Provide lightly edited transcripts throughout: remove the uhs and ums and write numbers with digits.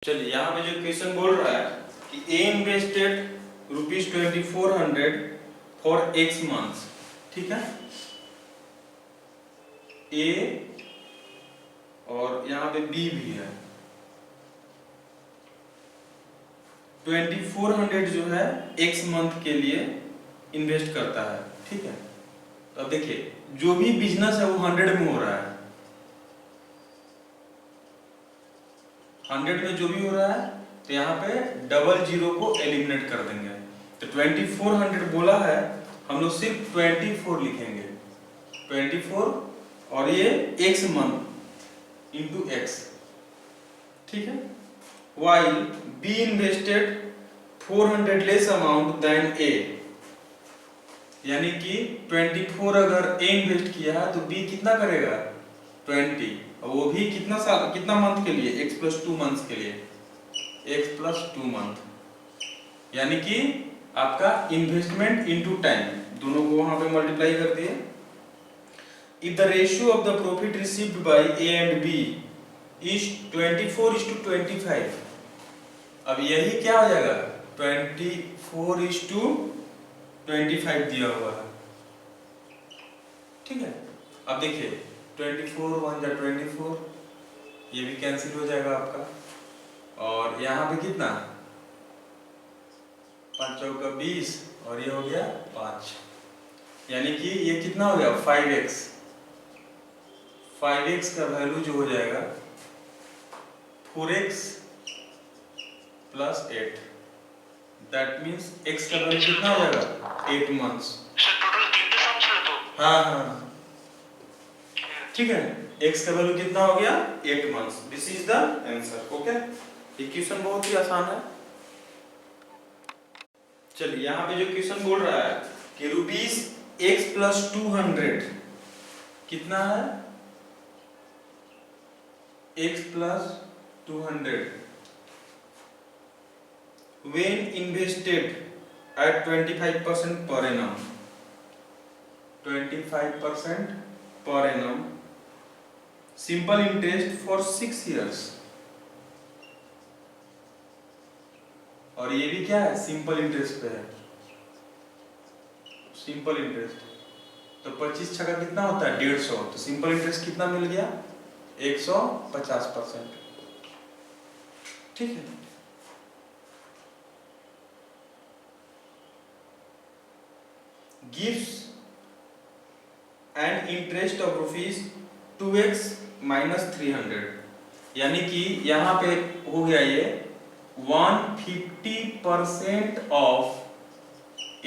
चलिए यहाँ पे जो क्वेश्चन बोल रहा है कि ए इन्वेस्टेड ₹2400 फॉर एक्स मंथ्स, ठीक है। ए और यहाँ पे बी भी है। 2400 जो है एक्स मंथ के लिए इन्वेस्ट करता है, ठीक है। तो अब देखिए जो भी बिजनेस है वो 100 में हो रहा है। 100 में जो भी हो रहा है तो यहाँ पे डबल जीरो को एलिमिनेट कर देंगे। तो 2400 बोला है, हम लोग सिर्फ 24 लिखेंगे। 24 और ये एक्स मंथ इंटू एक्स, ठीक है। While B invested 400 less amount than A, यानी कि 24 अगर ए इन्वेस्ट किया है तो बी कितना करेगा 20, और वो भी कितना साल कितना मंथ के लिए x+2 मंथ्स के लिए, x+2 मंथ, यानी कि आपका इन्वेस्टमेंट इनटू टाइम दोनों को वहां पे मल्टीप्लाई कर दिए। If the ratio of the profit received by A and B is 24:25, अब यही क्या हो जाएगा 24:25 दिया हुआ है, ठीक है। अब देखिए 24 1 जा 24, ये भी कैंसिल हो जाएगा आपका, और यहाँ पे कितना 5 चौका 20 और ये हो गया 5, यानी कि ये कितना हो गया 5x। 5x का वैल्यू जो हो जाएगा 4x + 8, दैट मीन्स x का वैल्यू कितना हो जाएगा 8 मंथ्स। हाँ हाँ ठीक है, x का वैल्यू कितना हो गया 8 months. This is the answer, okay. ये क्वेश्चन बहुत ही आसान है। चलिए यहाँ पे जो क्वेश्चन बोल रहा है कि ₹x+200 कितना है x+200 when invested at 25% per annum, 25% per annum, simple interest for 6 years, और ये भी क्या है सिंपल इंटरेस्ट पे है। सिंपल इंटरेस्ट तो 25 छका कितना होता है 150, तो सिंपल इंटरेस्ट कितना मिल गया 150%, ठीक है। Gives an interest of ₹2x - 300, यानी कि यहाँ पे हो गया ये 150% of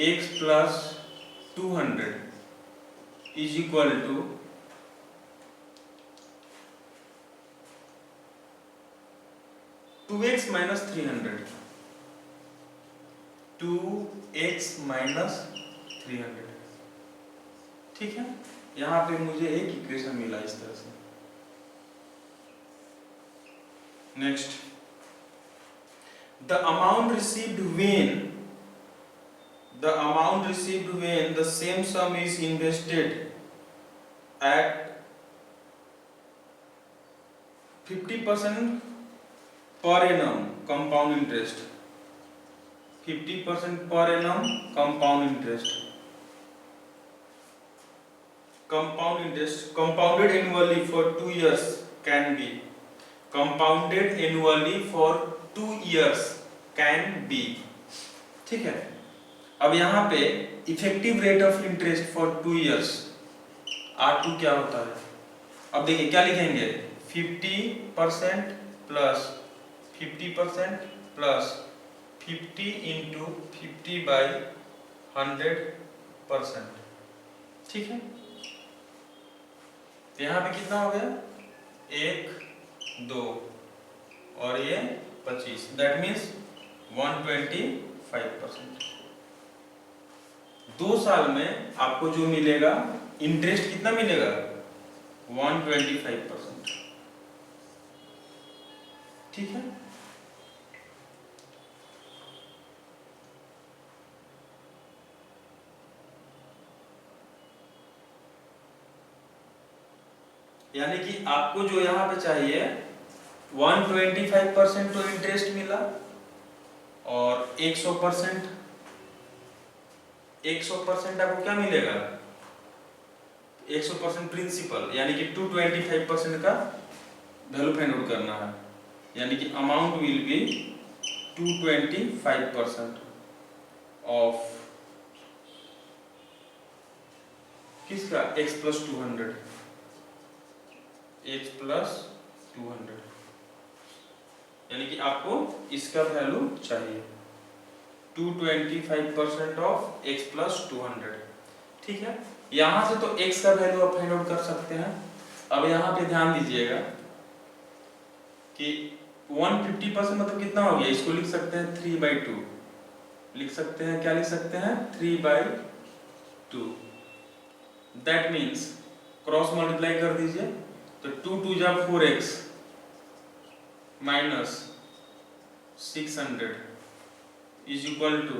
x+200 is equal to 2x - 300, 2x - 300, ठीक है। यहाँ पे मुझे एक इक्वेशन मिला इस तरह से। Next, the amount received when the same sum is invested at 50% per annum compound interest, 50% per annum compound interest, compounded annually for 2 years can be, compounded annually for 2 years can be, ठीक है। अब यहाँ पे effective rate of interest for 2 years R2 क्या होता है, अब देखिए क्या लिखेंगे 50% प्लस 50% प्लस 50 × 50/100%, ठीक है। यहाँ पे कितना हो गया 1 2 और ये 25, दैट मीन्स 125%। 2 साल में आपको जो मिलेगा इंटरेस्ट कितना मिलेगा 125%, ठीक है। यानी कि आपको जो यहाँ पे चाहिए 125% तो इंटरेस्ट मिला और 100% आपको क्या मिलेगा? 100% प्रिंसिपल, यानी कि 225% का वैल्यू फाइंड आउट करना है, यानी कि अमाउंट विल बी 225% ऑफ किसका? x प्लस 200, यानी कि आपको इसका वैल्यू चाहिए 225% ऑफ x प्लस 200। ठीक है, यहां से तो x का वैल्यू आप फाइंड आउट कर सकते हैं। अब यहाँ पे ध्यान दीजिएगा कि 150% मतलब कितना हो गया? इसको लिख सकते हैं 3/2, लिख सकते हैं, क्या लिख सकते हैं? 3/2। दैट मीन्स क्रॉस मल्टीप्लाई कर दीजिए तो 2 2 जा 4x minus 600 is equal to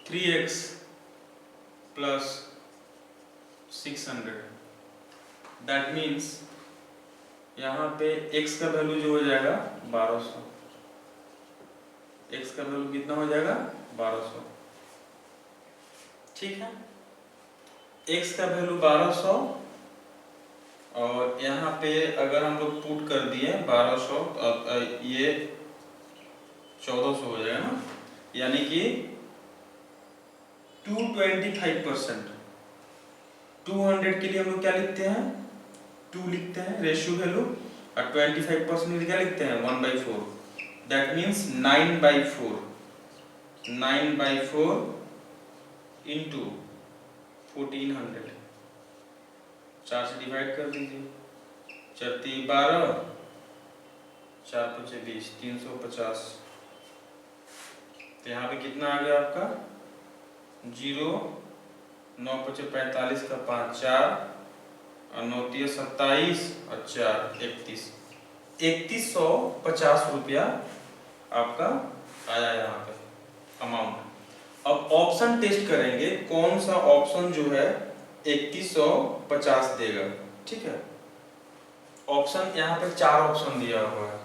3x plus 600। That means यहाँ पे x का वैल्यू जो हो जाएगा 1200। x का वैल्यू कितना हो जाएगा? 1200। ठीक है, x का वैल्यू 1200 और यहाँ पे अगर हम लोग पुट कर दिए 1200 तो ये 1400 हो जाएगा ना, यानी कि 225%। 200 के लिए हम लोग क्या लिखते हैं? 2 लिखते हैं रेशियो वैल्यू, और 25% क्या लिखते हैं? 1/4। दैट मीन्स 9/4 इंटू 1400, 4 से डिवाइड कर दीजिए, 4 3 12, 4 5 20, 350। तो यहाँ पे कितना आ गया आपका? 0 9 5 45 का 5 4 और 9 3 27 और 4 31, 3150 रुपया आपका आया यहाँ पे अमाउंट। अब ऑप्शन टेस्ट करेंगे, कौन सा ऑप्शन जो है 3150 देगा। ठीक है, ऑप्शन यहाँ पे 4 ऑप्शन दिया हुआ है।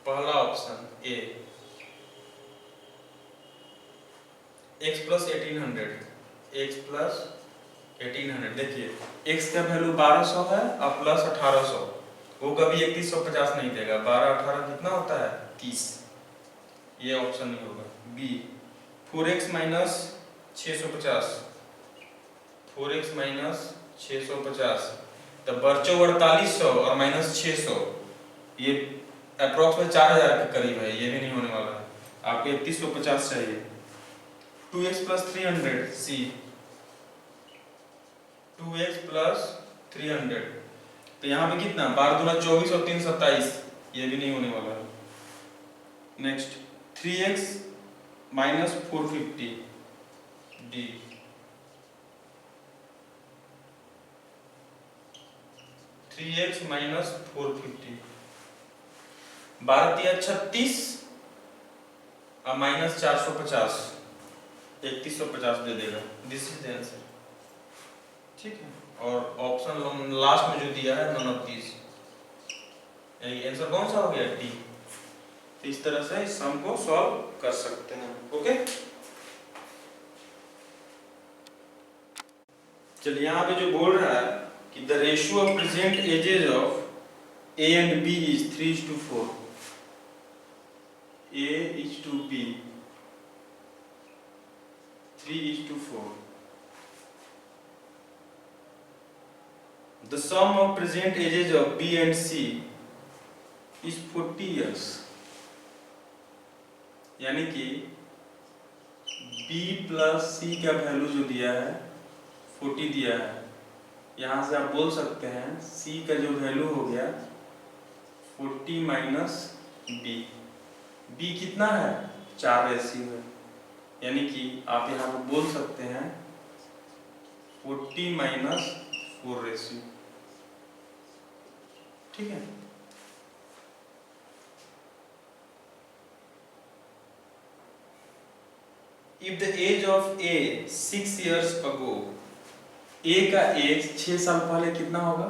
पहला option A, x plus 1800, x plus 1800। देखिए x का वैल्यू 1200 है और प्लस 1800, वो कभी 3150 नहीं देगा। 12 18 कितना होता है? 30। ये ऑप्शन नहीं होगा। B 4x minus 650, 4x minus 650, तब बच्चों 4800 और माइनस 600, ये अप्रोक्सीमेट 4000 के करीब है, ये भी नहीं होने वाला है। आपको 3150 चाहिए। 2x प्लस 300, सी 2x प्लस 300, तो यहाँ पे कितना? 12 दूना 24 और 3 27, ये भी नहीं होने वाला है। Next 3x minus 450, D 3x minus 450, 12 3 36 और माइनस 450, 3150 दे देगा। This is the answer. ठीक है, और ऑप्शन लास्ट में जो दिया है नन ऑफ दिस, यानी आंसर कौन सा हो गया? डी। तो इस तरह से इस सम को सॉल्व कर सकते हैं। ओके, चलिए यहाँ पे जो बोल रहा है कि the ratio of present ages of A and B is 3:4, A is to B 3:4. The sum of present ages of B and C is 40 years. यानी कि B प्लस C का वैल्यू जो दिया है 40 दिया है। यहाँ से आप बोल सकते हैं C का जो वैल्यू हो गया 40 माइनस B। B कितना है? 4 रेशियो है, यानी कि आप यहाँ पर बोल सकते हैं 40 माइनस 4 रेशियो। ठीक है, if the age of A 6 years ago, A का एज 6 साल पहले कितना होगा?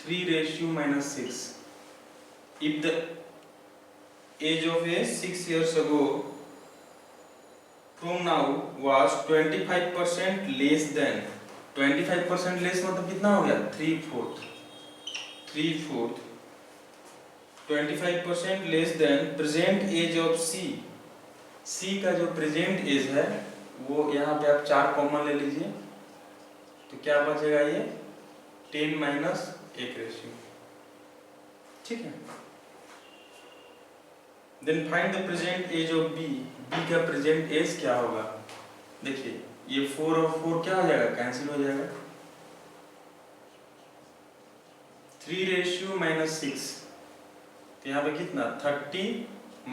3:6. If the age of a 6 years ago from now was 25% less than 25% less मतलब कितना हो गया 3/4 25% less than present age of C का जो प्रेजेंट एज है वो यहाँ पे आप 4 कॉमन ले लीजिए तो क्या बचेगा ये 10 - 1 रेशियो। ठीक है, then find the present age of B का प्रेजेंट एज क्या होगा। देखिए ये 4 और 4 क्या हो जाएगा कैंसिल हो जाएगा 3:6 तो यहाँ पे कितना 30 -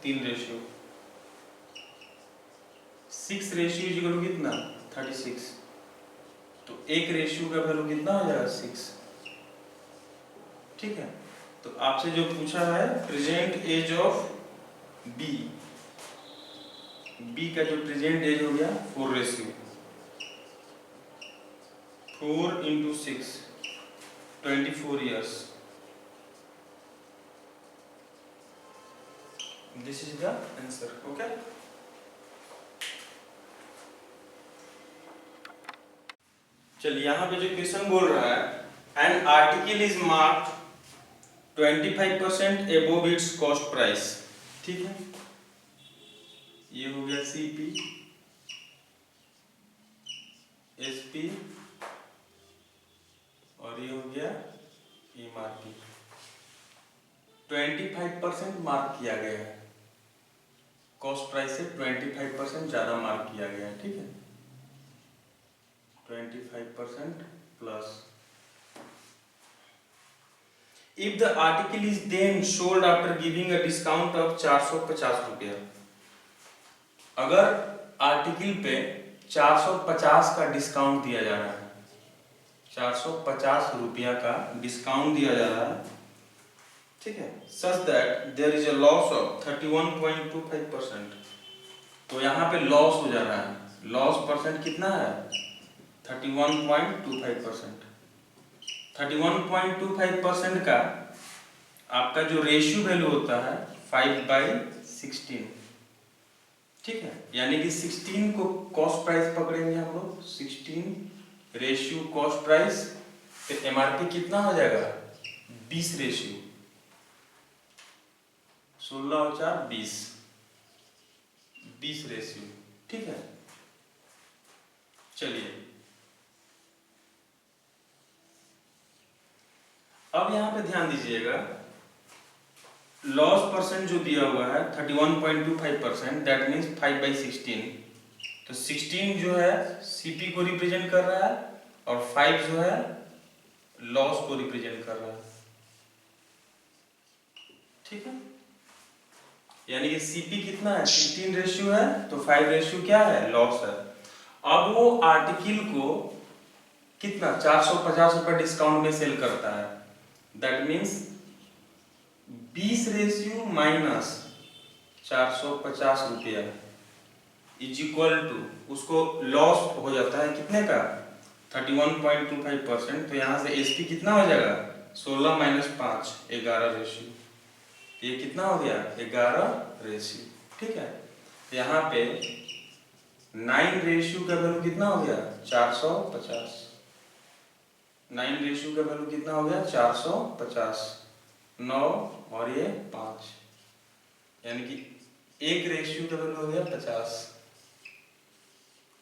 3 रेशियो 6 रेशियो इक्वल कितना 36 तो 1 रेशियो का वैल्यू कितना हो जाएगा 6। ठीक है, तो आपसे जो पूछा है प्रेजेंट एज ऑफ बी का जो प्रेजेंट एज हो गया 4 ratio 4 × 6 24 years. This is the answer. Okay. चलिए यहाँ पे जो क्वेश्चन बोल रहा है an article is marked 25% above it's cost price. ठीक है, ये हो गया सीपी एसपी और ये हो गया एमआरपी 25% मार्क किया गया है, कॉस्ट प्राइस से 25% ज्यादा मार्क किया गया है। ठीक है, 25% plus if the article is then sold after giving a discount of 450 रुपया। अगर आर्टिकल पे 450 का डिस्काउंट दिया जा रहा है 450 रुपया का डिस्काउंट दिया जा रहा है। ठीक है, such that there is a loss of 31.25%। तो यहाँ पे लॉस हो जा रहा है, लॉस परसेंट कितना है 31.25%। 31.25% का आपका जो रेशियो वैल्यू होता है 5/16। ठीक है, यानी कि 16 को कॉस्ट प्राइस पकड़ेंगे हम लोग 16 रेशियो कॉस्ट प्राइस, फिर एमआरपी कितना हो जाएगा 20 रेशियो 16 और 4 20 रेशियो। ठीक है, चलिए अब यहां पे ध्यान दीजिएगा, लॉस परसेंट जो दिया हुआ है 31.25%, दैट मीन्स 5/16। तो 16 जो है सीपी को रिप्रेजेंट कर रहा है और 5 जो है लॉस को रिप्रेजेंट कर रहा है। ठीक है, यानी कि सीपी कितना है 16 रेशियो है तो 5 रेशियो क्या है लॉस है। अब वो आर्टिकल को कितना 450 रुपए डिस्काउंट में सेल करता है, दैट मीन्स 20 रेशियो माइनस 450 रुपया इज इक्वल टू उसको लॉस हो जाता है कितने का 31.25%। तो यहाँ से एसपी कितना हो जाएगा 16 - 5 11 रेशियो, ये कितना हो गया 11 रेशियो। ठीक है, यहाँ पे 9 रेशियो का वैल्यू कितना हो गया 450, 9 रेशियो का वैल्यू कितना हो गया 450, 9 और ये 5, यानी कि 1 रेशियो का वैल्यू हो गया 50।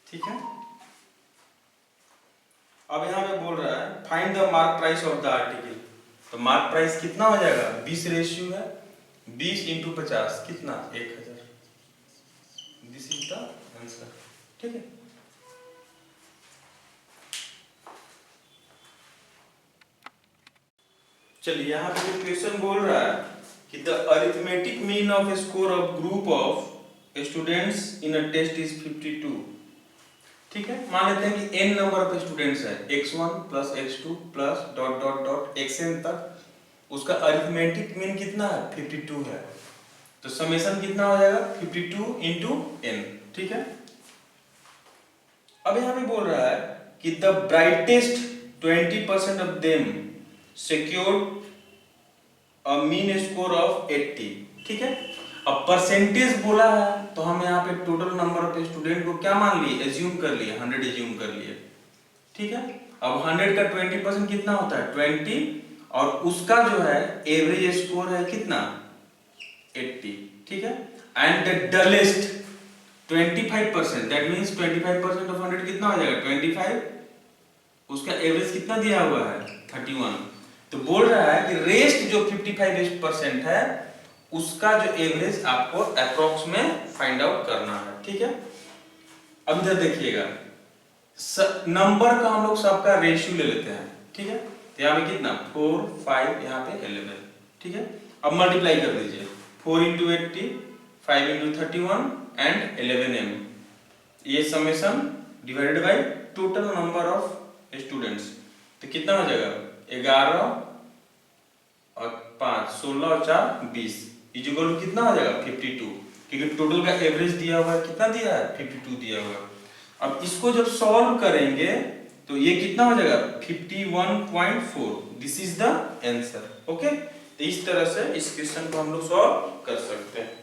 ठीक है, अब यहाँ पे बोल रहा है find the mark price of the article. तो मार्क प्राइस कितना हो जाएगा 20 रेशियो है 20 × 50 कितना 1000। This is the answer. ठीक है, चलिए यहाँ पे जो क्वेश्चन बोल रहा है कि the arithmetic mean of a score of group of students in a test is 52। ठीक है, मान लेते हैं कि n नंबर ऑफ स्टूडेंट्स है x1 + x2 + ... xn तक, उसका अरिथमेटिक मीन कितना है 52 है। तो समेशन कितना हो जाएगा 52 × n। ठीक है, अब यहाँ पे बोल रहा है कि the brightest 20% of them secured a mean score of 80, ठीक है। अब परसेंटेज बोला है तो हम यहाँ पे टोटल नंबर ऑफ स्टूडेंट को क्या मान लिए, एज्यूम कर लिए, 100 एज्यूम कर लिए, ठीक है। अब 100 का 20% कितना होता है 20, और उसका जो है एवरेज स्कोर है कितना 80, ठीक है। And the dullest 25%, that means 25% of 100 कितना हो जाएगा 25, उसका एवरेज कितना दिया हुआ है 31, तो बोल रहा है कि रेस्ट जो 55% है उसका जो एवरेज आपको अप्रोक्स में फाइंड आउट करना है, ठीक है। अब इधर देखिएगा नंबर का हम लोग सबका रेशियो ले लेते हैं, ठीक है। तो यहाँ पे कितना 4 5 यहाँ पे 11, ठीक है। अब मल्टीप्लाई कर दीजिए 4 into 80, 5 into 31 एंड 11m, ये summation divided by total number of students, तो कितना हो जाएगा 11 और 5 16 और 4 20 इक्वल टू कितना हो जाएगा 52, क्योंकि टोटल का एवरेज दिया हुआ है, कितना दिया है 52 दिया हुआ है। अब इसको जब सॉल्व करेंगे तो ये कितना हो जाएगा 51.4, this is the answer, okay. तो इस तरह से इस क्वेश्चन को हम लोग सॉल्व कर सकते हैं।